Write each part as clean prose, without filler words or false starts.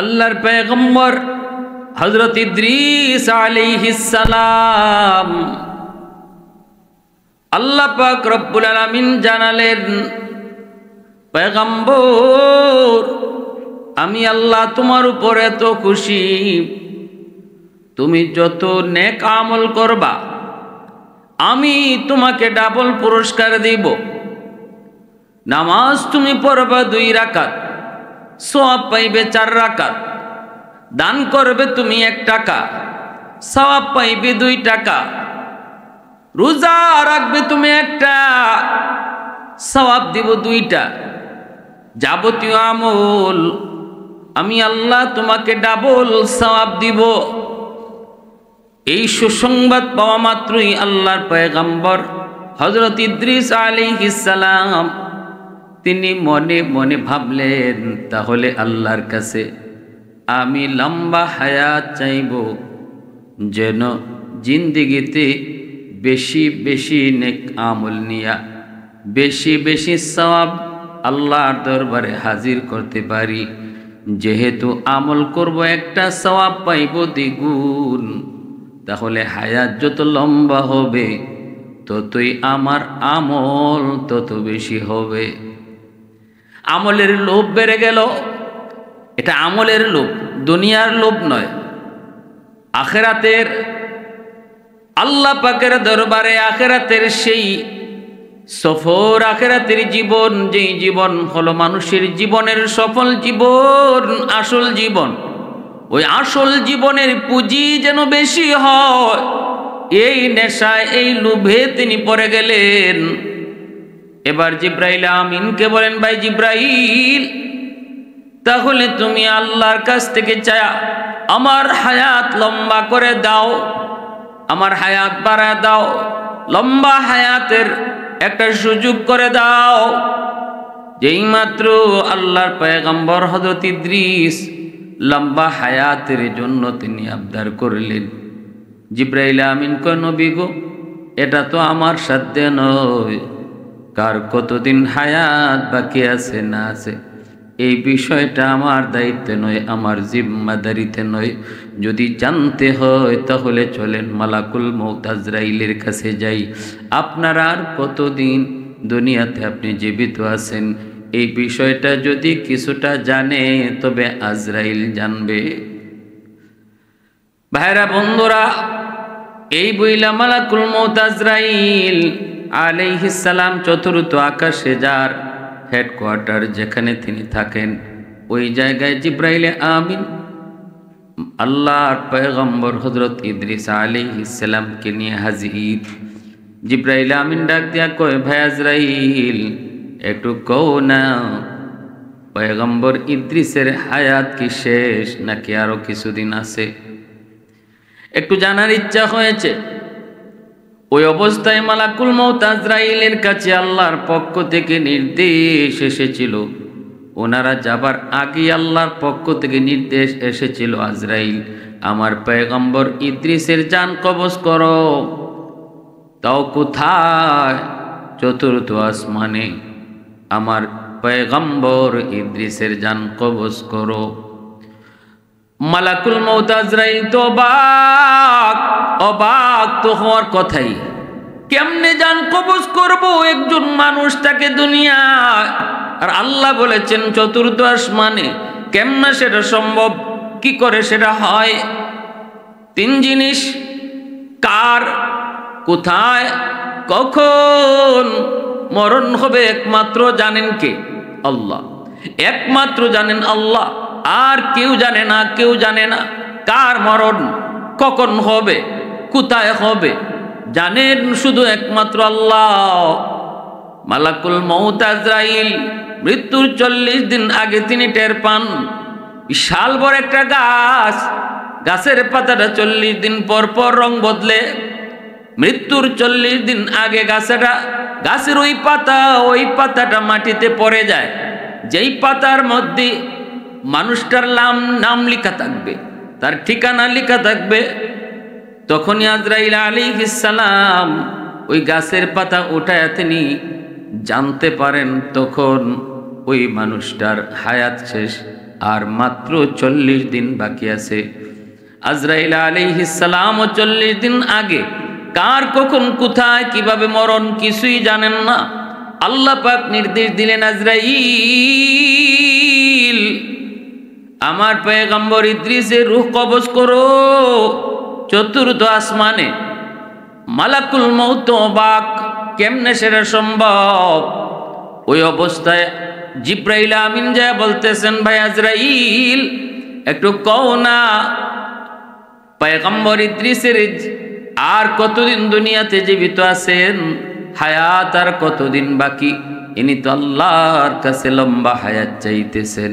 আল্লাহর পয়গম্বর হযরত ইদ্রিস আলাইহিস সালাম আল্লাহ পাক রব্বুল আলামিন জানালেন, পয়গম্বর আমি আল্লাহ তোমার উপর এত খুশি, তুমি যত নেক আমল করবা আমি তোমাকে ডাবল পুরস্কার দিব। নামাজ তুমি পড়বা 2 রাকাত, সওয়াব পাইবে 4 রাকাত। দান করবে তুমি 1 টাকা, সওয়াব পাইবে 2 টাকা। রোজা রাখবে তুমি 1টা, সওয়াব দিব 2টা। যাবতীয় আমল আমি আল্লাহ তোমাকে ডাবল সওয়াব দিব। এই সুসংবাদ পাওয়া মাত্রই আল্লাহর পয়গম্বর হযরত ইদ্রিস আলাইহিস সালাম তিনি মনে মনে ভাবলেন, তাহলে আল্লাহর কাছে আমি লম্বা হায়াত চাইব, যেন জিন্দেগিতে বেশি বেশি নেক আমল নিয়া বেশি বেশি সওয়াব আল্লাহর দরবারে হাজির করতে পারি। যেহেতু আমল করব একটা, সওয়াব পাইব দ্বিগুণ, তাহলে হায়াত যত লম্বা হবে ততই আমার আমল তত বেশি হবে। আমলের লোভ বেড়ে গেল। এটা আমলের লোভ, দুনিয়ার লোভ নয়, আখিরাতের। আল্লাহ পাকের দরবারে আখিরাতের সেই সফর, আখিরাতের জীবন, যেই জীবন হলো মানুষের জীবনের সফল জীবন, আসল জীবন। ওই আসল জীবনের পুঁজি যেন বেশি হয়, এই নেশায় এই লোভে তিনি পড়ে গেলেন। এবার জিব্রাইল আমিনকে বলেন, ভাই জিব্রাইল, তাহলে তুমি আল্লাহর কাছ থেকে চায়া আমার হায়াত লম্বা করে দাও, আমার হায়াত বাড়ায় দাও, লম্বা হায়াতের একটা সুযোগ করে দাও। যেই মাত্র আল্লাহর পয়গম্বর হযরত ইদ্রিস লম্বা হায়াতের জন্য তিনি আবদার করলেন, জিব্রাইল আমিন কয়, নবী গো, এটা তো আমার সাধ্যে নয়, কার কতদিন হায়াত বাকি আছে না আছে এই বিষয়টা আমার দায়িত্বে নয়, আমার জিম্মাদারিতে নয়। যদি জানতে হয় তাহলে চলেন মালাকুল মউত আজরাইলের কাছে যাই। আপনার আর কতদিন দুনিয়াতে আপনি জীবিত আছেন এই বিষয়টা যদি কিছুটা জানে তবে আজরাইল জানবে। ভাইরা বন্ধুরা, এই বইলা মালাকুল মউত আজরাইল আলাইহিস সালাম চতুর্থ আকাশে, যার হেডকোয়ার্টার যেখানে তিনি থাকেন, ওই জায়গায় জিব্রাইলে আমিন আল্লাহর পয়গম্বর হযরত ইদ্রিস আলাইহিস সালামকে নিয়ে হাজির। জিব্রাইল আমিন ডাক দিয়া কয়, ভাই আজরাইল, একটু কও না, পয়গম্বর ইদ্রিসের হায়াত কি শেষ নাকি আরো কিছুদিন আছে? একটু জানার ইচ্ছা হয়েছে। ওই অবস্থায় মালাকুল মউত আজরাইলের কাছে আল্লাহর পক্ষ থেকে নির্দেশ এসেছিল। ওনারা যাবার আগে আল্লাহর পক্ষ থেকে নির্দেশ এসেছিল, আজরাইল, আমার পয়গম্বর ইদ্রিসের জান কবজ করো। তাও কোথায়? চতুর্থ আসমানে আমার পয়গম্বর ইদ্রিসের জান কবজ করো। মালাকুল মউত আজরাইল তো অবাক তো হওয়ার কথাই, কেমনে জান কবজ করব একজন মানুষটাকে দুনিয়ায়? আর আল্লাহ বলেছেন চতুর্থ আসমানে, কেমনে সেটা সম্ভব? কি করে সেটা হয়? 3 জিনিস, কার, কোথায়, কখন মরণ হবে একমাত্র জানেন কে? আল্লাহ। একমাত্র জানেন আল্লাহ, আর কেউ জানে না, কেউ জানে না কার মরণ কখন হবে, কোথায় হবে, জানেন শুধু একমাত্র আল্লাহ। মালাকুল মউত আজরাইল মৃত্যুর 40 দিন আগে তিনি টের পান, বিশাল বড় একটা গাছ, গাছের পাতাটা 40 দিন পর পর রং বদলে। মৃত্যুর 40 দিন আগে গাছের ওই পাতাটা মাটিতে পড়ে যায়। যেই পাতার মধ্যে মানুষটার নাম লেখা থাকবে, তার ঠিকানা লেখা থাকবে, তখনই আজরাইল আলাইহিস সালাম ওই গাছের পাতা উঠায় তিনি জানতে পারেন তখন ওই মানুষটার হায়াত শেষ, আর মাত্র 40 দিন বাকি আছে। আজরাইল আলাইহিস সালাম 40 দিন আগে কার কখন কোথায় কিভাবে মরণ কিছুই জানেন না। আল্লাহ পাক নির্দেশ দিলেন, আজরাইল আমার পয়গম্বর ইদ্রিসের রূহ কবজ করো। চতুর্থ আসমানে মালাকুল মউত অবাক, কেমনে সেটা সম্ভব? ওই অবস্থায় জিব্রাইল আমিন যা বলতেছেন, ভাই আজরাইল একটু কও না পয়গম্বর ইদ্রিসের আর কতদিন দুনিয়াতে জীবিত আছেন, হায়াত আর কতদিন বাকি? ইনি তো আল্লাহর কাছে লম্বা হায়াত চাইতেছেন।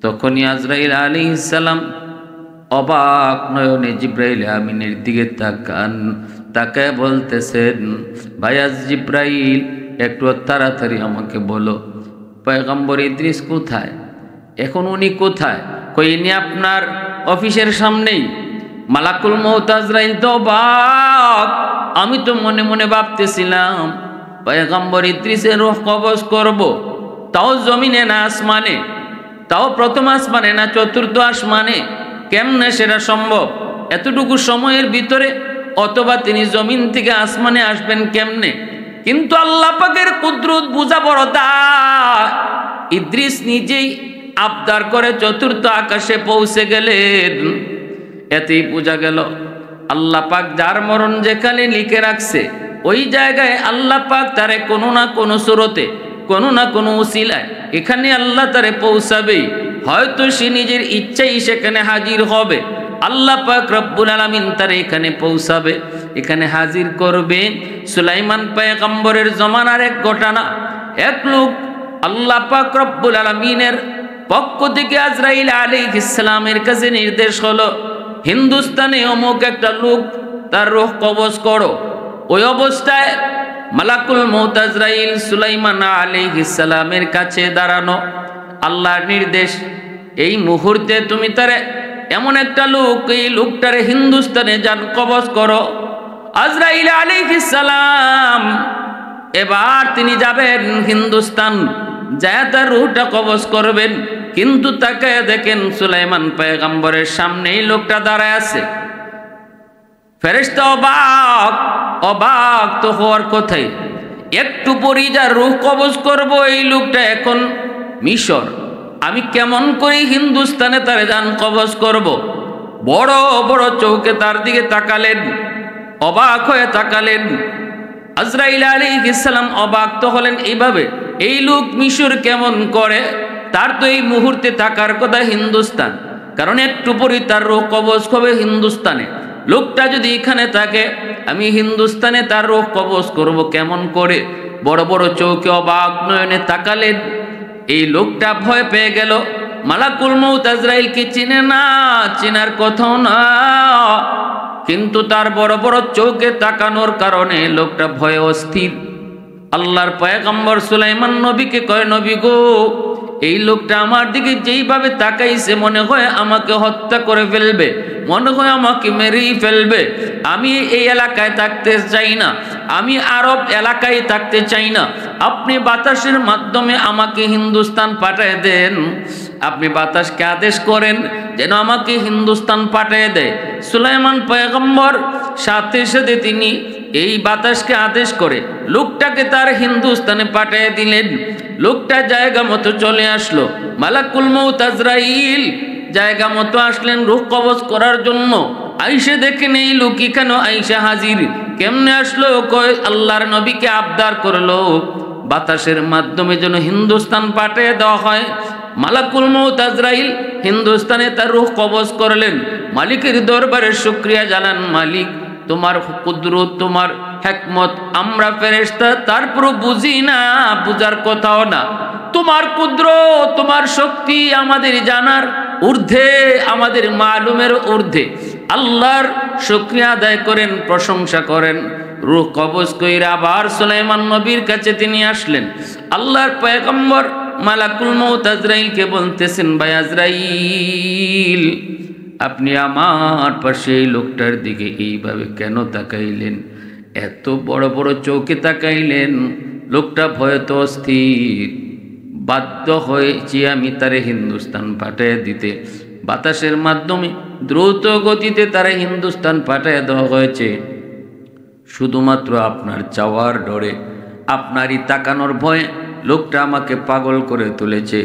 তখনই আজরাইল আলাইহিস সালাম অবাক নয়নে জিব্রাইল আমিনের দিকে তাকায় বলতেছেন, ভাইয়াজ জিব্রাইল একটু তাড়াতাড়ি আমাকে বলো পয়গম্বর ইদ্রিস কোথায়, এখন উনি কোথায়? কই ইনি আপনার অফিসের সামনেই। মালাকুল মউত আজরাইল তো অবাক, আমি তো মনে মনে ভাবতেছিলাম পয়গম্বর ইদ্রিসের রূহ কবজ করব, তাও জমিনে না আসমানে, তাও প্রথম আসমানে না চতুর্থ আসমানে, কেমনে সেটা সম্ভব? এতটুকু সময়ের ভিতরে, অথবা তিনি জমিন থেকে আসমানে আসবেন কেমনে? কিন্তু আল্লাহ পাকের কুদরত বুঝা বড় দায়। ইদ্রিস নিজেই আবদার করে চতুর্থ আকাশে পৌঁছে গেলেন। এতেই বোঝা গেল আল্লাহ পাক যার মরণ যেখানে লিখে রাখছে ওই জায়গায় আল্লাহ পাক তারে কোনো না কোনো সুরতে, কোনো না কোনো উসিলায় এখানে আল্লাহ তারে পৌঁছাবেই। হয়তো সে নিজের ইচ্ছাই সেখানে হাজির হবে, আল্লাহ পাক রব্বুল আলামিন তারে এখানে পৌঁছাবে, এখানে হাজির করবে। সুলাইমান পয়গম্বরের জমানার এক ঘটনা, এক লোক আল্লাহ পাক রব্বুল আলামিনের পক্ষ থেকে আজরাইল আলাইহিস সালামের কাছে নির্দেশ হলো, হিন্দুস্তানে অমুক একটা লোক তার রূহ কবজ করো। ওই অবস্থায় মালাকুল মউত আজরাইল সুলাইমান আলাইহিস সালামের কাছে দাঁড়ানো, আল্লাহর নির্দেশ, এই মুহূর্তে তুমি তারে এমন একটা লোক, এই লোকটারে হিন্দুস্তানে যান কবজ করো। আজরাইল আলাইহিস সালাম এবার তিনি যাবেন হিন্দুস্তান, যায় তার রূহটা কবজ করবেন। কিন্তু তাকে দেখেন সুলাইমান পয়গম্বরের সামনে এই লোকটা দাঁড়ায় আছে। ফেরেশতা অবাক, অবাক তো হওয়ার কথাই, একটু পরেই যা রূহ কবজ করব এই লোকটা এখন মিশর, আমি কেমন করে হিন্দুস্তানে তার জান কবজ করব? বড় বড় চোখে তার দিকে তাকালেন, অবাক হয়ে তাকালেন। আজরাইল আলাইহিস সালাম অবাক তো হলেন এইভাবে, এই লোক মিশর কেমন করে? তার তো এই মুহূর্তে থাকার কথা হিন্দুস্তান, কারণ একটু পরে তার রূহ কবজ হবে হিন্দুস্তানে। লোকটা যদি এখানে থাকে, আমি হিন্দুস্তানে তার রূহ কবজ করব কেমন করে? বড় বড় চোখে অবাক নয়নে তাকালেন। এই লোকটা ভয় পেয়ে গেল, মালাকুল মউত আজরাইলকে চিনে না, চেনার কথাও না, কিন্তু তার বড় বড় চোখে তাকানোর কারণে লোকটা ভয়ে অস্থির। আল্লাহর পয়গম্বর সুলাইমান নবীকে কয়, নবী গো, এই লোকটা আমার দিকে যেইভাবে তাকাইছে মনে হয় আমাকে হত্যা করে ফেলবে, মনে হয় আমাকে মেরেই ফেলবে। আমি এই এলাকায় থাকতে চাই না, আমি আরব এলাকায় থাকতে চাই না। আপনি বাতাসের মাধ্যমে আমাকে হিন্দুস্তান পাঠিয়ে দেন, আপনি বাতাসকে আদেশ করেন যেন আমাকে হিন্দুস্তান পাঠিয়ে দেয়। সুলাইমান পয়গম্বর সাথে সাথে তিনি এই বাতাসকে আদেশ করে লোকটাকে তার হিন্দুস্তানে পাঠিয়ে দিলেন। লোকটা জায়গা মতো চলে আসলো। মালাকুল মউত আজরাইল জায়গা মতো আসলেন রূহ কবজ করার জন্য। আইসে দেখেন এই লোক কেন আইসা হাজির, কেমনে আসলো? কয় আল্লাহর নবীকে আবদার করলো বাতাসের মাধ্যমে যেন হিন্দুস্তান পাঠিয়ে দেওয়া হয়। মালাকুল মউত আজরাইল হিন্দুস্তানে তার রূহ কবজ করলেন। মালিকের দরবারে শুকরিয়া জানান, মালিক তোমার কুদরত, তোমার হিকমত আমরা ফেরেশতা তারপর বুঝি না, বুঝার কথাও না। তোমার কুদরত, তোমার শক্তি আমাদের জানার ঊর্ধ্বে, আমাদের মালুমের ঊর্ধ্বে। আল্লাহর শুকরিয়া আদায় করেন, প্রশংসা করেন। রূহ কবজ কইরা আবার সুলাইমান নবীর কাছে তিনি আসলেন। আল্লাহর পয়গম্বর মালাকুল মউত আজরাইলকে বলতেছেন, ভাই আজরাইল, আপনি আমার পাশে এই লোকটার দিকে এইভাবে কেন তাকাইলেন? এত বড় বড় চোখে তাকাইলেন, লোকটা ভয়ে তো অস্থির, বাধ্য হয়েছি আমি তারে হিন্দুস্তান পাঠিয়ে দিতে। বাতাসের মাধ্যমে দ্রুত গতিতে তারে হিন্দুস্তান পাঠিয়ে দেওয়া হয়েছে শুধুমাত্র আপনার চাওয়ার ডরে, আপনারই তাকানোর ভয়ে। লোকটা আমাকে পাগল করে তুলেছে,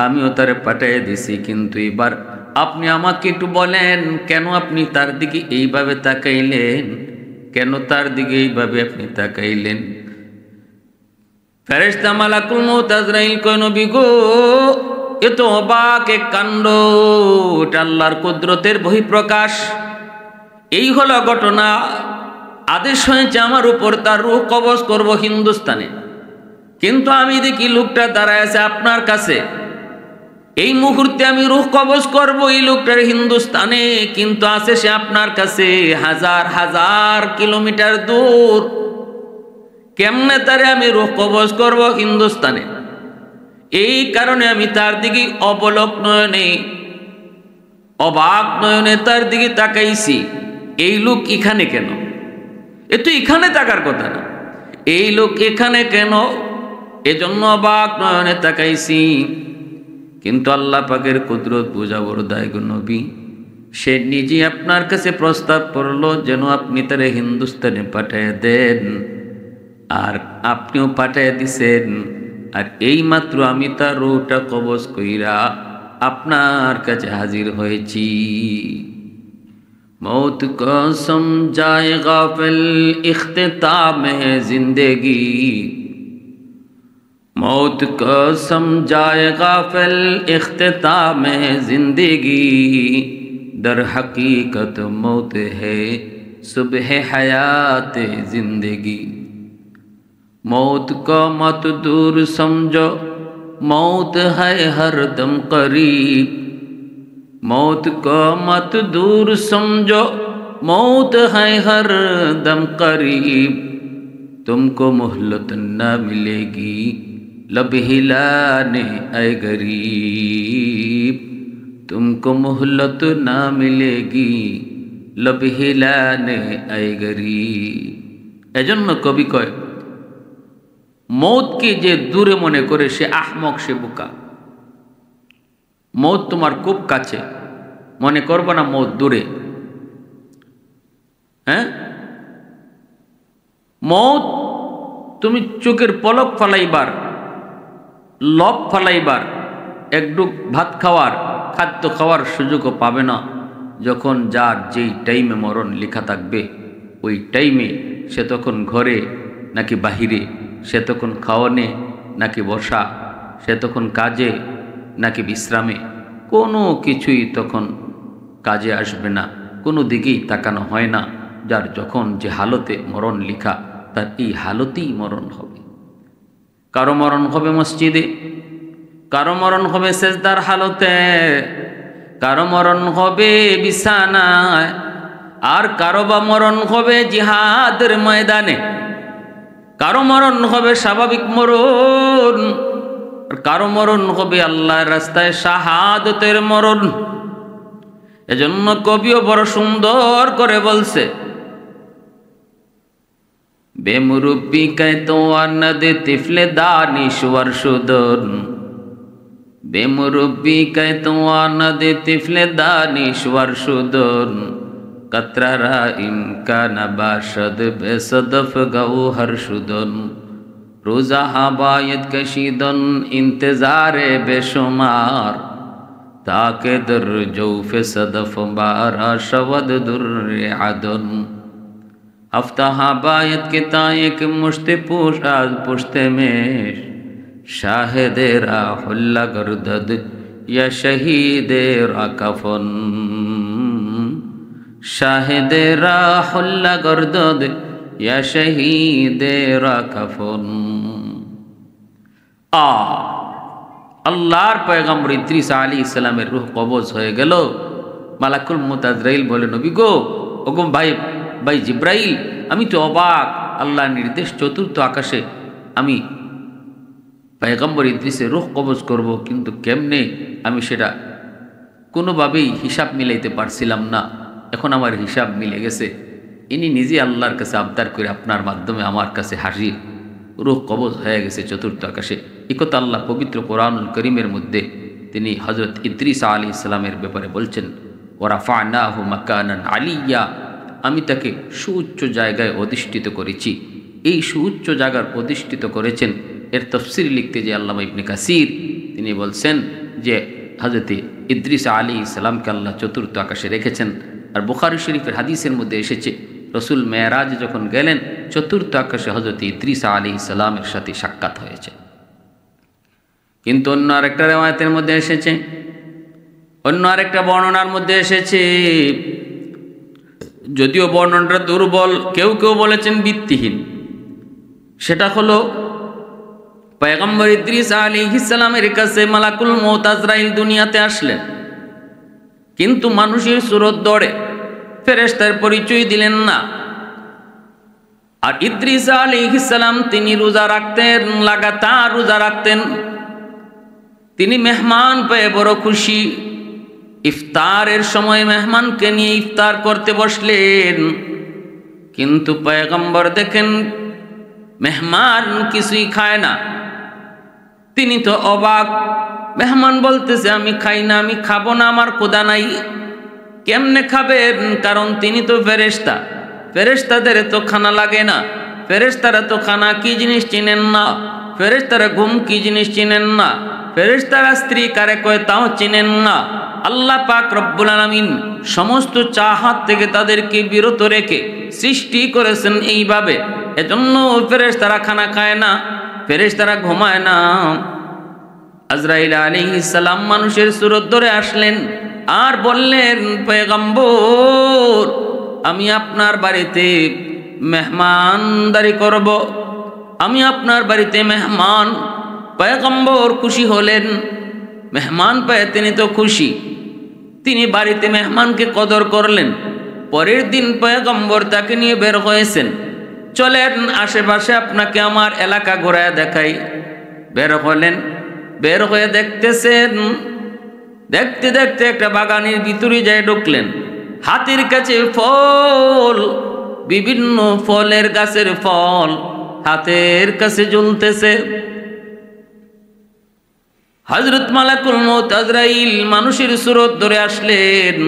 আমিও তারে পাঠিয়ে দিছি। কিন্তু এবার আপনি আমাকে একটু বলেন, কেন আপনি তার দিকে এইভাবে তাকাইলেন? কেন তার দিকে এইভাবে আপনি তাকাইলেন? ফেরেশতা মালাকুল মউত আজরাইল কয়, নবী গো, এ তো অবাক এক কাণ্ড, এটা আল্লাহর কুদরতের বহিঃপ্রকাশ। এই হলো ঘটনা। আদেশ হয়েছে আমার উপর তার রূহ কবজ করব হিন্দুস্তানে, কিন্তু আমি দেখি লোকটা দাঁড়ায় আছে আপনার কাছে। এই মুহূর্তে আমি রূহ কবজ করব এই লোকটার হিন্দুস্তানে, কিন্তু আছে সে আপনার কাছে হাজার হাজার কিলোমিটার দূর। কেমনে তারে আমি রূহ কবজ করব হিন্দুস্তানে? এই কারণে আমি তার দিকে অবলোক নয়নে, অবাক নয়নে তার দিকে তাকাইছি। এই লোক এখানে কেন? এ তো এখানে থাকার কথা না, এই লোক এখানে কেন? এজন্য অবাক নয়নে তাকাইছি। কিন্তু আল্লাহ পাকের কুদরত বোঝা বড় দায় গো নবী। সে নিজে আপনার কাছে প্রস্তাব করলো যেন আপনি তারে হিন্দুস্তানে পাঠিয়ে দেন, আর আপনিও পাঠিয়ে দিছেন। আর এই মাত্র আমি তার রূহটা কবজ কইরা আপনার কাছে হাজির হয়েছি। मौत को समझाए गाफिल इख्तिताम है जिंदगी, मौत को समझाए गाफिल इख्तिताम है जिंदगी, दर हकीकत मौत है सुबह हयात जिंदगी। मौत को मत दूर समझो, मौत है हरदम करीब, मौत को मत दूर समझो, मौत है हर दम करीब, तुमको मोहलत न मिलेगी लब हिलाने ऐ गरीब, तुमको मोहलत न मिलेगी लब हिलाने ऐ गरीब। एजন্য कवि कय, मौत के जे दूरे मने करे से आहमक से बोका। मौत तुम्हार खूब काছে, মনে করবে না মौत দূরে। হ্যাঁ, মौत তুমি চোখের পলক ফালাইবার, লব ফালাইবার, একটু ভাত খাওয়ার, খাদ্য খাওয়ার সুযোগও পাবে না। যখন যার যেই টাইমে মরণ লেখা থাকবে ওই টাইমে সে তখন ঘরে নাকি বাহিরে, সে তখন খাওয়ানে নাকি বসা, সে তখন কাজে নাকি বিশ্রামে, কোনো কিছুই তখন কাজে আসবে না, কোনো দিকেই তাকানো হয় না। যার যখন যে হালতে মরণ লিখা তার এই হালতেই মরণ হবে। কারো মরণ হবে মসজিদে, কারো মরণ হবে সেজদার হালতে, কারো মরণ হবে বিছানায়, আর কারো বা মরণ হবে জিহাদের ময়দানে, কারো মরণ হবে স্বাভাবিক মরণ, কারো মরণ হবে আল্লাহর রাস্তায় শাহাদতের মরণ। এজন্য কবিও বড় সুন্দর করে বলছে, বেমুরব্বি কে তো আনদ তিফলে দানিশওয়ার সুদন, বেমুরব্বি কে তো আনদ তিফলে দানিশওয়ার সুদন, কতরা ইমকান বাশদ বেসদফ গৌহর সুদন, रोज़ा हबायत कशीदन इंतज़ारे बेशुमार, ताके दर जौफ़े सदफ बारा शवद दुर्रे अदन, हफ्ता हबायत के तायक मुश्ते पोशाद पुश्ते में, शाहिदे राहुल्ला गर्दद या शहीदे रा कफन, शाहिदे राहुल्ला गर्दद या शहीदेरा कफन। আল্লাহর পয়গম্বর ইদ্রিস আলাইহিস সালামের রূহ কবজ হয়ে গেল। মালাকুল মউত আজরাইল বলে, নবী গো, ওগো ভাই জিব্রাইল, আমি তো অবাক। আল্লাহর নির্দেশ চতুর্থ আকাশে আমি পয়গম্বর ইদ্রিসের রূহ কবজ করব, কিন্তু কেমনে আমি সেটা কোনোভাবেই হিসাব মিলাইতে পারছিলাম না। এখন আমার হিসাব মিলে গেছে। ইনি নিজে আল্লাহর কাছে আবদার করে আপনার মাধ্যমে আমার কাছে হাজির, রূহ কবজ হয়ে গেছে চতুর্থ আকাশে। একথা আল্লাহ পবিত্র কোরআনুল করিমের মধ্যে তিনি হজরত ইদ্রিস আলাইহিস সালামের ব্যাপারে বলছেন, ওয়ারাফা'নাহু মাকানান আলিয়্যা, আমি তাকে সুউচ্চ জায়গায় অধিষ্ঠিত করেছি। এই সুউচ্চ জায়গার অধিষ্ঠিত করেছেন, এর তফসির লিখতে যে আল্লামা ইবনে কাসির তিনি বলছেন যে হজরত ইদ্রিস আলাইহিস সালামকে আল্লাহ চতুর্থ আকাশে রেখেছেন। আর বুখারী শরীফের হাদিসের মধ্যে এসেছে রসুল মেরাজে যখন গেলেন চতুর্থ আকাশে হজরত ইদ্রিস আলাইহিস সালামের সাথে সাক্ষাৎ হয়েছে। কিন্তু অন্য আরেকটা রেওয়ায়াতের মধ্যে এসেছে, অন্য আরেকটা বর্ণনার মধ্যে এসেছে, যদিও বর্ণনাটা দুর্বল, কেউ কেউ বলেছেন ভিত্তিহীন, সেটা হলো পয়গম্বর ইদ্রিস আলাইহিস সালামের কাছে মালাকুল মউত আজরাইল দুনিয়াতে আসলেন, কিন্তু মানুষের সুরত ধরে ফেরেশতার পরিচয় দিলেন না। আর ইদ্রিস আলাইহিস সালাম তিনি রোজা রাখতেন, লাগাতার রোজা রাখতেন। তিনি মেহমান পেয়ে বড় খুশি। ইফতারের সময় মেহমানকে নিয়ে ইফতার করতে বসলেন, কিন্তু পয়গম্বর দেখেন মেহমান কিছুই খায় না। তিনি তো অবাক, মেহমান বলতেছে আমি খাই না, আমি খাবো না, আমার ক্ষুধা নাই। কেমনে খাবেন? কারণ তিনি তো ফেরেশতা, ফেরেশতাদের তো খানা লাগে না, ফেরেশতারা তো খানা কি জিনিস চিনেন না, ফেরেশতারা ঘুম কি জিনিস চিনেন না, ফেরেশতারা স্ত্রী কারে কয় তাও চিনেন না। আল্লাহ পাক রব্বুল আলামিন সমস্ত চাহাত থেকে তাদেরকে বিরত রেখে সৃষ্টি করেছেন এইভাবে, এজন্য ফেরেশতারা খানা খায় না, ফেরেশতারা ঘুমায় না। আজরাইল আলাইহিস সালাম মানুষের সুরত ধরে আসলেন আর বললেন, পয়গম্বর আমি আপনার বাড়িতে মেহমানদারি করব, আমি আপনার বাড়িতে মেহমান। পয়গম্বর খুশি হলেন, মেহমান পেয়ে তিনি তো খুশি, তিনি বাড়িতে মেহমানকে কদর করলেন। পরের দিন পয়গম্বর তাকে নিয়ে বের হয়েছেন, চলেন আশেপাশে আপনাকে আমার এলাকা ঘোরায় দেখাই। বের হলেন, বের হয়ে দেখতেছেন, দেখতে দেখতে একটা বাগানের ভিতরে যায় ঢুকলেন। হাতের কাছে ফল, বিভিন্ন ফলের গাছের ফল হাতের কাছে ঝুলতেছে। হযরত মালাকুল মউত আজরাইল মানুষের সুরত ধরে আসলেন।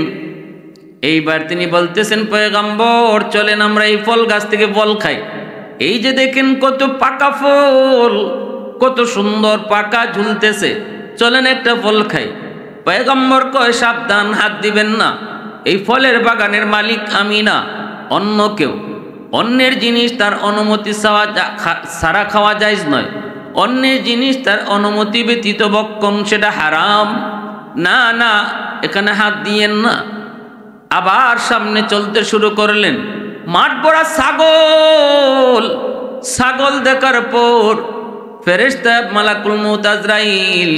এইবার তিনি বলতেছেন, পয়গম্বর চলেন আমরা এই ফল গাছ থেকে ফল খাই। এই যে দেখেন কত পাকা ফল, কত সুন্দর পাকা ঝুলতেছে, চলেন একটা ফল খাই। পয়গম্বর কয় সাবধান, হাত দিবেন না, এই ফলের বাগানের মালিক আমি না, অন্য কেউ। অন্যের জিনিস তার অনুমতি ছাড়া খাওয়া জায়েজ নয়, অন্যের জিনিস তার অনুমতি ব্যতীত ভক্ষণ সেটা হারাম। না না, এখানে হাত দিয়েন না। আবার সামনে চলতে শুরু করলেন, মাঠ ভরা ছাগল। ছাগল দেখার পর ফেরেশতা মালাকুল মউত আজরাইল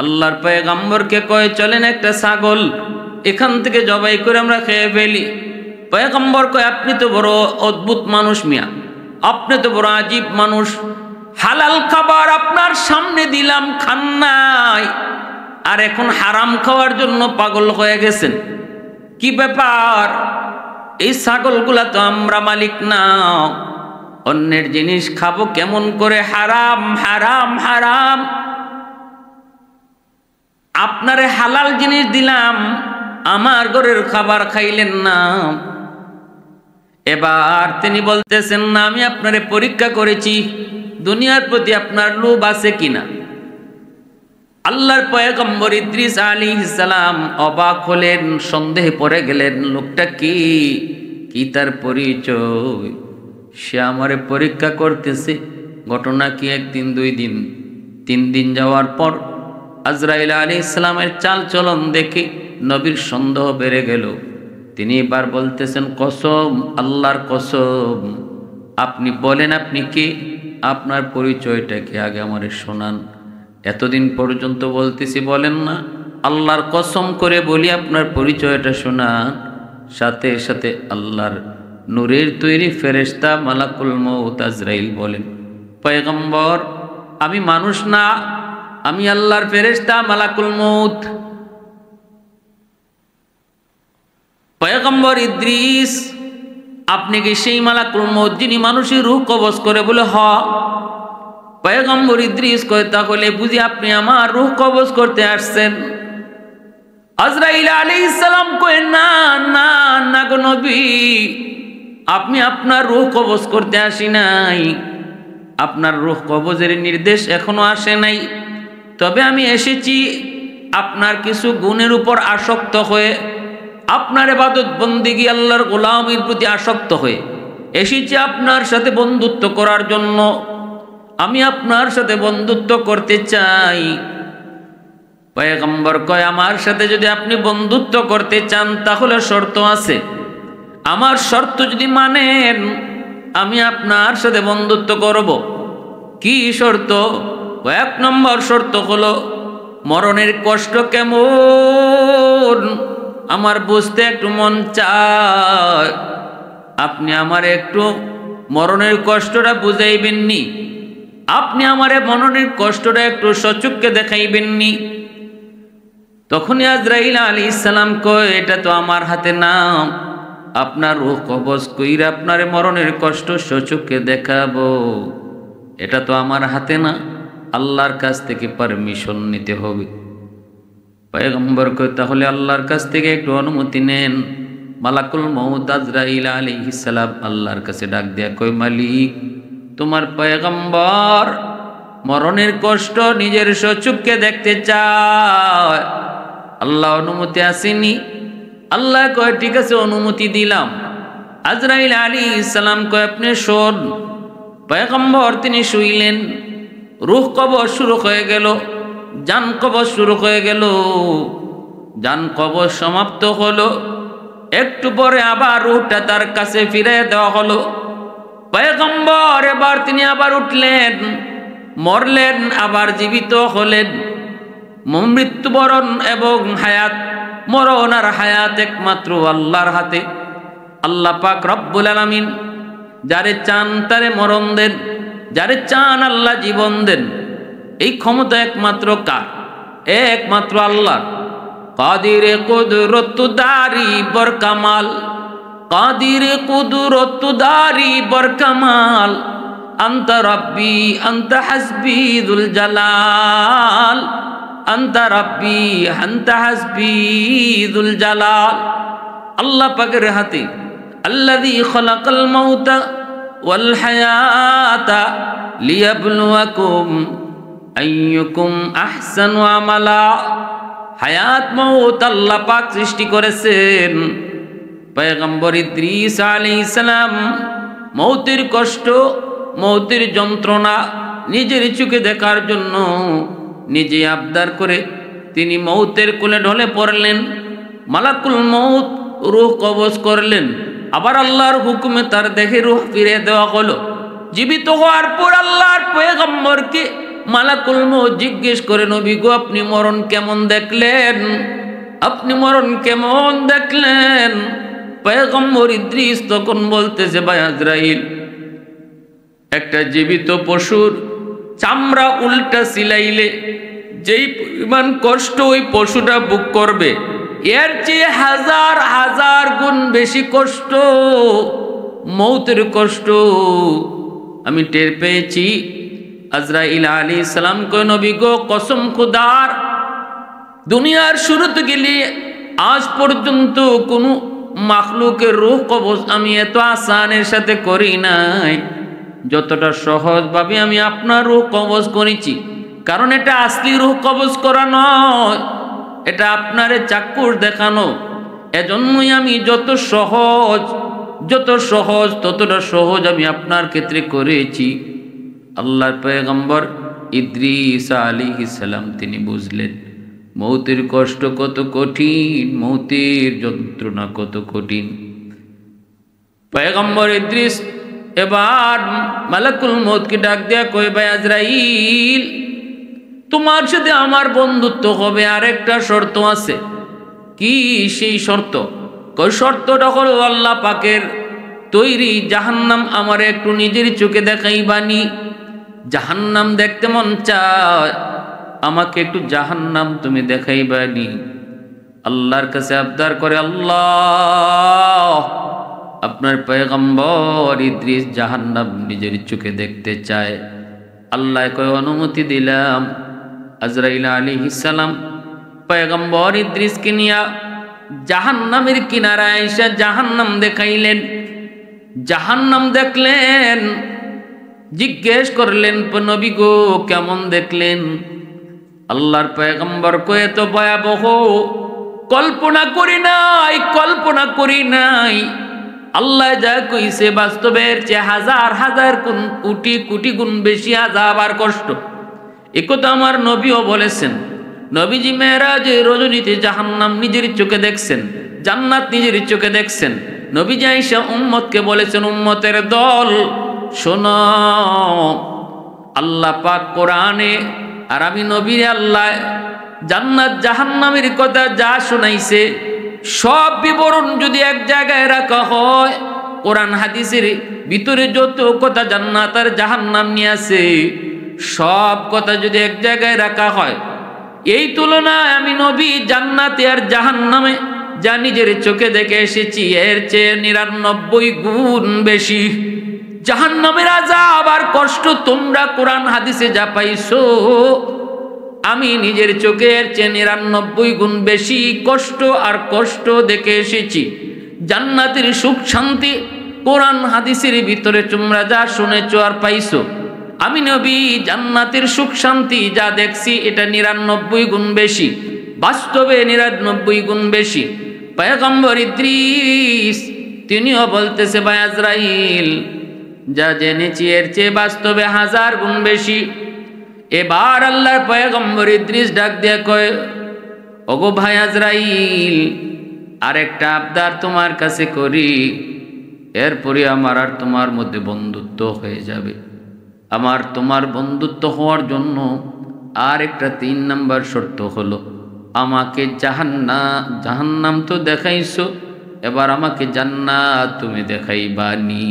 আল্লাহর পয়গম্বরকে কয় চলেন একটা ছাগল এখান থেকে জবাই করে আমরা খেয়ে ফেলি। পয়গম্বর কয় আপনি তো বড় অদ্ভুত মানুষ মিয়া, আপনি তো বড় আজীব মানুষ, হালাল খাবার আপনার সামনে দিলাম খান নাই, আর এখন হারাম খাওয়ার জন্য পাগল হয়ে গেছেন। কি ব্যাপার? এই ছাগলগুলা তো আমরা মালিক না, অন্যের জিনিস খাবো কেমন করে? হারাম হারাম হারাম। আপনারে হালাল জিনিস দিলাম, আমার ঘরের খাবার খাইলেন না। এবার তিনি বলতেছেন, না আমি আপনারে পরীক্ষা করেছি, দুনিয়ার প্রতি আপনার লোভ আছে কিনা। আল্লাহর পয়গম্বর ইদ্রিস আলাইহিস সালাম অবাক হলেন, সন্দেহে পড়ে গেলেন, লোকটা কি তার পরিচয়? সে আমারে পরীক্ষা করতেছে। ঘটনা কি একদিন, 2 দিন, 3 দিন যাওয়ার পর আজরাইল আলাইহিস সালামের চাল চলন দেখে নবীর সন্দেহ বেড়ে গেল। তিনি এবার বলতেছেন, কসম, আল্লাহর কসম, আপনি বলেন আপনি কে, আপনার পরিচয়টা কি আগে আমারে শোনান। এতদিন পর্যন্ত বলতেছি বলেন না, আল্লাহর কসম করে বলি আপনার পরিচয়টা শোনান। সাথে সাথে আল্লাহর নূরের তৈরি ফেরেশতা মালাকুল মউত আজরাইল বলেন, পয়গম্বর আমি মানুষ না, আমি আল্লাহর ফেরেশতা মালাকুল মউত। পয়গম্বর ইদ্রিস আপনি কি সেই মালাকুল মউত যিনি মানুষের রূহ কবজ করে? বলে হ। পয়গম্বর ইদ্রিস কয় তাহলে বুঝি আপনি আমার রূহ কবজ করতে আসছেন? আজরাইল আলাইহিস সালাম কয় না না না গো নবী, আপনি আপনার রূহ কবজ করতে আসি নাই, আপনার রূহ কবজের নির্দেশ এখনো আসে নাই, তবে আমি এসেছি আপনার কিছু গুণের উপর আসক্ত হয়ে, আপনার ইবাদত বন্দেগী আল্লাহর গোলামির প্রতি আসক্ত হয়ে এসেছি আপনার সাথে বন্ধুত্ব করার জন্য। আমি আপনার সাথে বন্ধুত্ব করতে চাই। পয়গম্বর কয় আমার সাথে যদি আপনি বন্ধুত্ব করতে চান তাহলে শর্ত আছে, আমার শর্ত যদি মানেন আমি আপনার সাথে বন্ধুত্ব করব। কি শর্ত? এক নম্বর শর্ত হলো মরণের কষ্ট কেমন আমার বুঝতে একটু মন চায়, আপনি আমার একটু মরণের কষ্টটা বুঝাইবেননি, আপনি আমার মরণের কষ্টটা একটু সচক্ষে দেখাইবেননি। তখনই আজরাইল আলাইহিস সালাম কয় এটা তো আমার হাতে না, আপনার রূহ কবজ কইরা আপনার মরণের কষ্ট সচক্ষে দেখাবো, এটা তো আমার হাতে না, আল্লাহর কাছ থেকে পারমিশন নিতে হবে। পয়গম্বর কয় তাহলে আল্লাহর কাছ থেকে একটু অনুমতি নেন। মালাকুল মউত আজরাইল আলাইহিস সালাম আল্লাহর কাছে ডাক দেয়া কয় মালিক, তোমার পয়গম্বর মরণের কষ্ট নিজের সচক্ষে দেখতে চায়, আল্লাহ অনুমতি আসেনি? আল্লাহ কয় ঠিক আছে অনুমতি দিলাম। আজরাইল আলাইহিস সালাম কয় আপনি শোন। পয়গম্বর তিনি শুইলেন, রূহ কবজ শুরু হয়ে গেল, জান কবজ শুরু হয়ে গেল, জান কবজ সমাপ্ত হলো, একটু পরে আবার রূহটা তার কাছে ফিরে দেওয়া হলো। পয়গম্বর এবার তিনি আবার উঠলেন, মরলেন, আবার জীবিত হলেন। মৃত্যুবরণ এবং হায়াত, মরণ আর হায়াত একমাত্র আল্লাহর হাতে। আল্লাহ পাক রব্বুল আলামিন যারে চান তারে মরণ দেন, যারে চান আল্লাহ জীবন দেন। এই ক্ষমতা একমাত্র কার? একমাত্র আল্লাহ। কাদিরে কুদরতদারি বরকামাল, কাদিরে কুদরতদারি বরকামাল, আনতা রব্বি আনতা হাসবি যুল জালাল, আনতা রব্বি আনতা হাসবি যুল জালাল। আল্লাহ পাকের হাতে। আল্লাযী খালাকাল মাউতা ওয়াল হায়াতা লিয়াবলুয়াকুম আইয়ুকুম আহসানু আমালা। হায়াত মউত আল্লাহ পাক সৃষ্টি করেছেন। পয়গম্বর ইদ্রিস আলাইহিস সালাম মউতের কষ্ট, মউতের যন্ত্রণা নিজের চোখে দেখার জন্য নিজে আবদার করে তিনি মউতের কোলে ঢলে পড়লেন। মালাকুল মউত রূহ কবজ করলেন, আবার আল্লাহর হুকুমে তার দেহে রূহ ফিরে দেওয়া হলো। জীবিত হওয়ার পর আল্লাহর পয়গম্বরকে মালাকুল মউত জিজ্ঞেস করে নবী গো আপনি মরণ কেমন দেখলেন? আপনি মরণ কেমন দেখলেন? পয়গম্বর ইদ্রিস তখন বলতেছে ভাই আজরাইল, একটা জীবিত পশুর চামড়া উল্টা সিলাইলে যেই পরিমাণ কষ্ট ওই পশুটা বুক করবে, এর চেয়ে হাজার হাজার গুণ বেশি কষ্ট, মৌতের কষ্ট আমি টের পেয়েছি। আজরাইল আলাইহিস সালাম কয় নবী গো কসম খুদার, দুনিয়ার শুরুতে গেলে আজ পর্যন্ত কোনো মাখলুকের রূহ কবজ আমি এত আসানের সাথে করি নাই, যতটা সহজভাবে আমি আপনার রূহ কবজ করেছি। কারণ এটা আসলি রূহ কবজ করা নয়, এটা আপনারে চাক্ষুষ দেখানো। এজন্যই আমি যত সহজ ততটা সহজ আমি আপনার ক্ষেত্রে করেছি। আল্লাহর পয়গম্বর ইদ্রিস আলাইহিস সালাম তিনি বুঝলেন মৌতের কষ্ট কত কঠিন, মৌতের যন্ত্রণা কত কঠিন। পয়গম্বর ইদ্রিস এবার মালাকুল মউতকে ডাক দেয়া কয় ভাই আজরাইল, তোমার সাথে আমার বন্ধুত্ব হবে, আর একটা শর্ত আছে। কি সেই শর্ত? কই শর্তটা হলো আল্লাহ পাকের তৈরি জাহান্নাম আমার একটু নিজের চোখে দেখাইবানি। জাহান্নাম দেখতে মন চায়, আমাকে একটু জাহান্নাম তুমি দেখাইবানি। আল্লাহর কাছে আবদার করে, আল্লাহ আপনার পয়গম্বর ইদ্রিস জাহান্নাম নিজের চোখে দেখতে চায়, আল্লাহ কয় অনুমতি দিলাম। আজরাইল আলাইহিস সালাম পয়গম্বর ইদ্রিসকে নিয়া জাহান্নামের কিনারায় এসে জাহান্নাম দেখাইলেন। জাহান্নাম দেখলেন, জিজ্ঞেস করলেন নবী গো কেমন দেখলেন? আল্লাহর পয়গম্বর কয়ে তো ভয়াবহ, কল্পনা করি নাই। আল্লাহ যা কইছে বাস্তবের চেয়ে হাজার হাজার কোটি কোটি গুণ বেশি আযাব আর কষ্ট। একথা আমার নবীও বলেছেন। নবীজি মেরাজের রজনীতে জাহান্নাম নিজের চোখে দেখছেন, জান্নাত নিজের চোখে দেখছেন। নবীজি আয়েশা উম্মতকে বলেছেন, উম্মতের দল শোনো, আল্লাহ পাক কোরআনে আর আমি নবীর আল্লাহ জান্নাত জাহান্নামের কথা যা শোনাইছে সব বিবরণ যদি এক জায়গায় রাখা হয়, কোরআন হাদিসের ভিতরে যত কথা জান্নাত আর জাহান্নাম নিয়ে আছে সব কথা যদি এক জায়গায় রাখা হয়, এই তুলনায় আমি নবী জান্নাতে আর জাহান্নামে যা নিজের চোখে দেখে এসেছি এর চেয়ে ৯৯ গুণ বেশি জাহান্নামের আযাব আর কষ্ট তোমরা কোরআন হাদিসে যা পাইছো আমি নিজের চোখের চেয়ে ৯৯ গুণ বেশি কষ্ট দেখে এসেছি। জান্নাতের সুখ শান্তি কোরআন হাদিসের ভিতরে তোমরা যা শুনেছো আর পাইছো, আমি নবী জান্নাতের সুখ শান্তি যা দেখছি এটা ৯৯ গুণ বেশি, বাস্তবে ৯৯ গুণ বেশি। পয়গম্বর ইদ্রিস তিনিও বলতেছে ভাই আজরাইল যা জেনেছি এর চেয়ে বাস্তবে হাজার গুণ বেশি। এবার আল্লাহর পয়গম্বর ইদ্রিস ডাক দিয়ে কয়, ওগো ভাই আজরাইল আরেকটা আবদার তোমার কাছে করি, এরপরে আমার আর তোমার মধ্যে বন্ধুত্ব হয়ে যাবে। আমার তোমার বন্ধুত্ব হওয়ার জন্য আর একটা ৩ নাম্বার শর্ত হলো, আমাকে জাহান্নাম তো দেখাইছো, এবার আমাকে জান্নাত তুমি দেখাইবানি।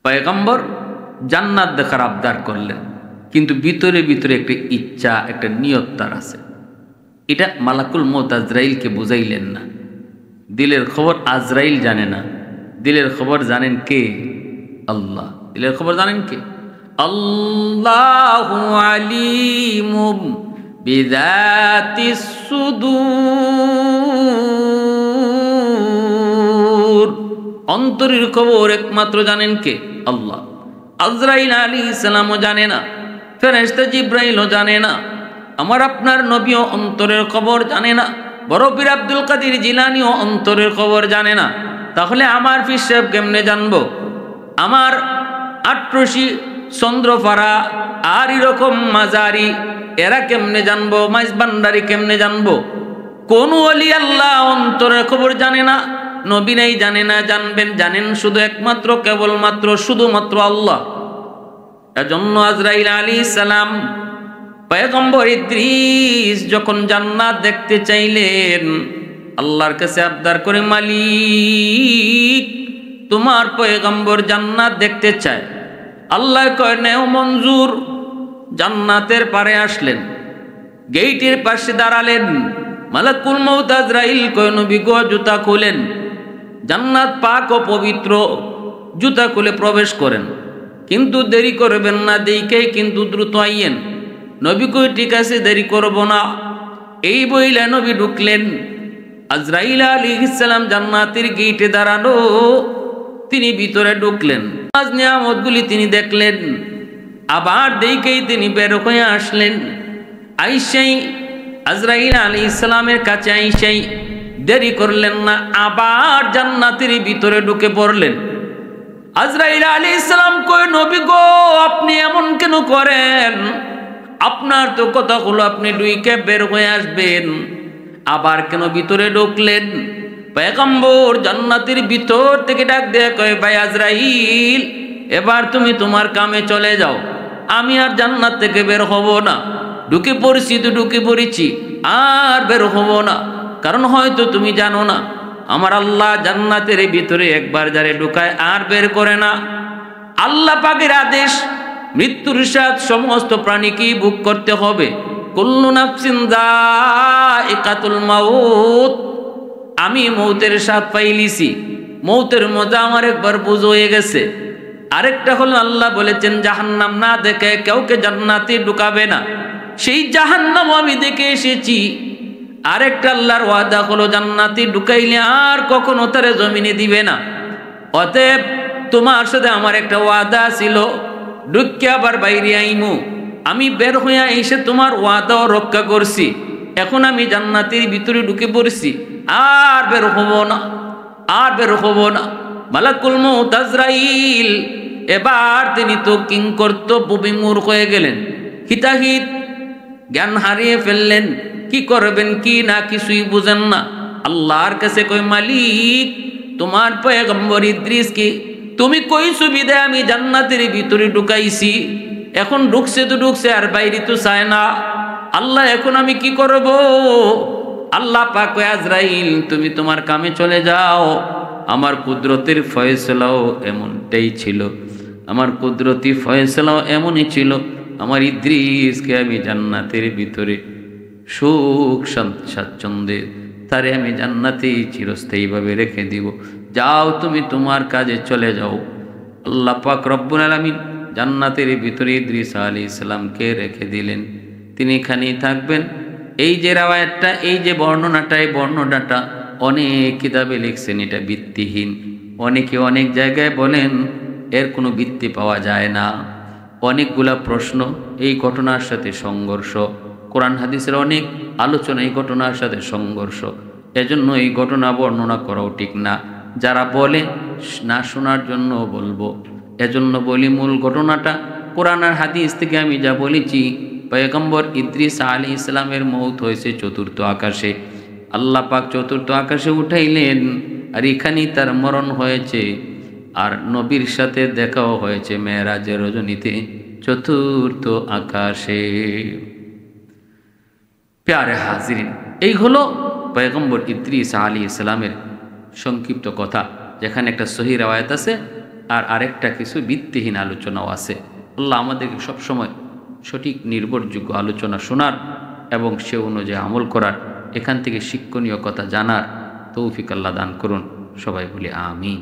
পয়গম্বর জান্নাত দেখার আবদার করলেন, কিন্তু ভিতরে ভিতরে একটা ইচ্ছা, একটা নিয়ত তার আছে। এটা মালাকুল মউত আজরাইলকে বুঝাইলেন না। দিলের খবর আজরাইল জানে না, দিলের খবর জানেন কে? আল্লাহ। দিলের খবর জানেন কে? আল্লাহু আলিমুম বিযাতিস সুদূর। অন্তরের খবর একমাত্র জানেন কে? আল্লাহ। আজরাইল আলাইহিস সালামও জানে না, ফেরেশতা জিবরাইলও জানে না, আমার আপনার নবীও অন্তরের খবর জানে না, বড় পীর আব্দুল কাদের জিলানীও অন্তরের খবর জানে না। তাহলে আমার পীর সাহেব কেমনে জানবো? আমার আট্রসি চন্দ্রপাড়া আর এরকম মাজারি এরা কেমনে জানবো? মাইজ ভান্ডারি কেমনে জানবো? কোন ওলি আল্লাহ অন্তরের খবর জানে না, নবীরাই জানে না। জানেন শুধু একমাত্র কেবলমাত্র শুধুমাত্র আল্লাহ। এজন্য আজরাইল আলাইহিস সালাম পয়গম্বর ইদ্রিস যখন জান্নাত দেখতে চাইলেন, আল্লাহর কাছে আবদার করে, মালিক তোমার পয়গম্বর জান্নাত দেখতে চায়। আল্লাহ কয় নেও মঞ্জুর। জান্নাতের পারে আসলেন, গেইটের পাশে দাঁড়ালেন। মালাকুল মউত আজরাইল কয় নবী গো জুতা খুলেন। জান্নাত পাক ও পবিত্র, জুতা খুলে প্রবেশ করেন, কিন্তু দেরি করবেন না, দেখেই কিন্তু দ্রুত আইয়েন। নবী কই ঠিক আছে, দেরি করব না। এই বইলা নবী ঢুকলেন। আজরাইল আলাইহিস সালাম জান্নাতের গেটে দাঁড়ানো, তিনি ভিতরে ঢুকলেন। আজ নিয়ামতগুলি তিনি দেখলেন, আবার দেখেই তিনি বের হয়ে আসলেন। আইসাই আজরাইল আলাইহিস সালামের কাছে আইসাই দেরি করলেন না, আবার জান্নাতের ভিতরে ঢুকে পড়লেন। আজরাইল আলাইহিস সালাম কই নবী গো আপনি এমন কেন করেন? আপনার তো কথা হলো আপনি ঢুকে বের হয়ে আসবেন, আবার কেন ভিতরে ঢুকলেন? পয়গম্বর জান্নাতের ভিতর থেকে ডাক দিয়ে কয়, ভাই আজরাইল এবার তুমি তোমার কামে চলে যাও, আমি আর জান্নাত থেকে বের হব না। ঢুকে পড়ছি তো ঢুকে পড়েছি, আর বের হব না। কারণ হয়তো তুমি জানো না, আমার আল্লাহ জান্নাতের ভিতরে একবার যারে ঢুকায় আর বের করে না। আল্লাহ পাকের আদেশ, মৃত্যুর স্বাদ সমস্ত প্রাণীকেই ভোগ করতে হবে। কুল্লু নাফসিন যায়িকাতুল মাউত। আমি মৌতের স্বাদ পাইলিছি, মৌতের মজা আমার একবার বুঝ হয়ে গেছে। আরেকটা হলো আল্লাহ বলেছেন জাহান্নাম না দেখে কাউকে জান্নাতে ঢুকাবে না, সেই জাহান্নাম আমি দেখে এসেছি। আরেকটা আল্লাহর ওয়াদা হলো জান্নাতে ঢুকাইলে আর কখনো তারে জমিনে দিবে না। অতএব তোমার সাথে আমার একটা ওয়াদা ছিল, ঢুকে আবার বাইরে আইমু, আমি বের হইয়া এসে তোমার ওয়াদাও রক্ষা করছি। এখন আমি জান্নাতের ভিতরে ঢুকে পড়ছি, আর বের হব না, আর বের হব না। মালাকুল মউত আজরাইল এবার তিনি তো কিংকর্তব্য বিমূঢ় হয়ে গেলেন, হিতাহিত জ্ঞান হারিয়ে ফেললেন। কি করবেন কি না কিছুই বুঝেন না। আল্লাহর কাছে কই, মালিক তোমার পয়গম্বর ইদ্রিসকে তুমি কই সুবিধায় আমি জান্নাতের ভিতরে ঢুকাইছি, এখন ঢুকছে তো ঢুকছে, আর বাইরে তো চায় না। আল্লাহ এখন আমি কি করব? আল্লাহ পাক কয়, আজরাইল তুমি তোমার কামে চলে যাও। আমার কুদরতের ফয়সালাও এমনটাই ছিল, আমার কুদরতি ফয়সালাও এমনই ছিল। আমার ইদ্রিসকে আমি জান্নাতের ভিতরে সুখ স্বাচ্ছন্দ্যে তারে আমি জান্নাতেই চিরস্থায়ীভাবে রেখে দিব। যাও তুমি তোমার কাজে চলে যাও। আল্লাহ পাক রব্বুল আলামিন জান্নাতের ভিতরে ইদ্রিস আলাইহিস সালামকে রেখে দিলেন, তিনি এখানেই থাকবেন। এই যে রাওয়ায়াতটা, এই যে বর্ণনাটা, এই বর্ণনাটা অনেক কিতাবে লিখছেন, এটা ভিত্তিহীন। অনেকে অনেক জায়গায় বলেন এর কোনো ভিত্তি পাওয়া যায় না। অনেকগুলা প্রশ্ন এই ঘটনার সাথে সংঘর্ষ, কোরআন হাদিসের অনেক আলোচনা এই ঘটনার সাথে সংঘর্ষ। এজন্য এই ঘটনা বর্ণনা করাও ঠিক না। যারা বলে না শোনার জন্য বলবো, এজন্য বলি মূল ঘটনাটা কোরআন আর হাদিস থেকে আমি যা বলেছি। পয়গম্বর ইদ্রিস আলাইহিস সালামের মৌত হয়েছে চতুর্থ আকাশে, আল্লাহ পাক চতুর্থ আকাশে উঠাইলেন, আর এখানেই তার মরণ হয়েছে। আর নবীর সাথে দেখাও হয়েছে মেরাজের রজনীতে চতুর্থ আকাশে। প্যারে হাজিরিন, এই হলো পয়গম্বর ইদ্রিস আলাইহিস সালামের সংক্ষিপ্ত কথা, যেখানে একটা সহি রাওয়ায়াত আছে আর আরেকটা কিছু ভিত্তিহীন আলোচনাও আছে। আল্লাহ আমাদেরকে সবসময় সঠিক নির্ভরযোগ্য আলোচনা শোনার এবং সে অনুযায়ী আমল করার, এখান থেকে শিক্ষণীয় কথা জানার তৌফিক আল্লাহ দান করুন। সবাই বলি আমিন।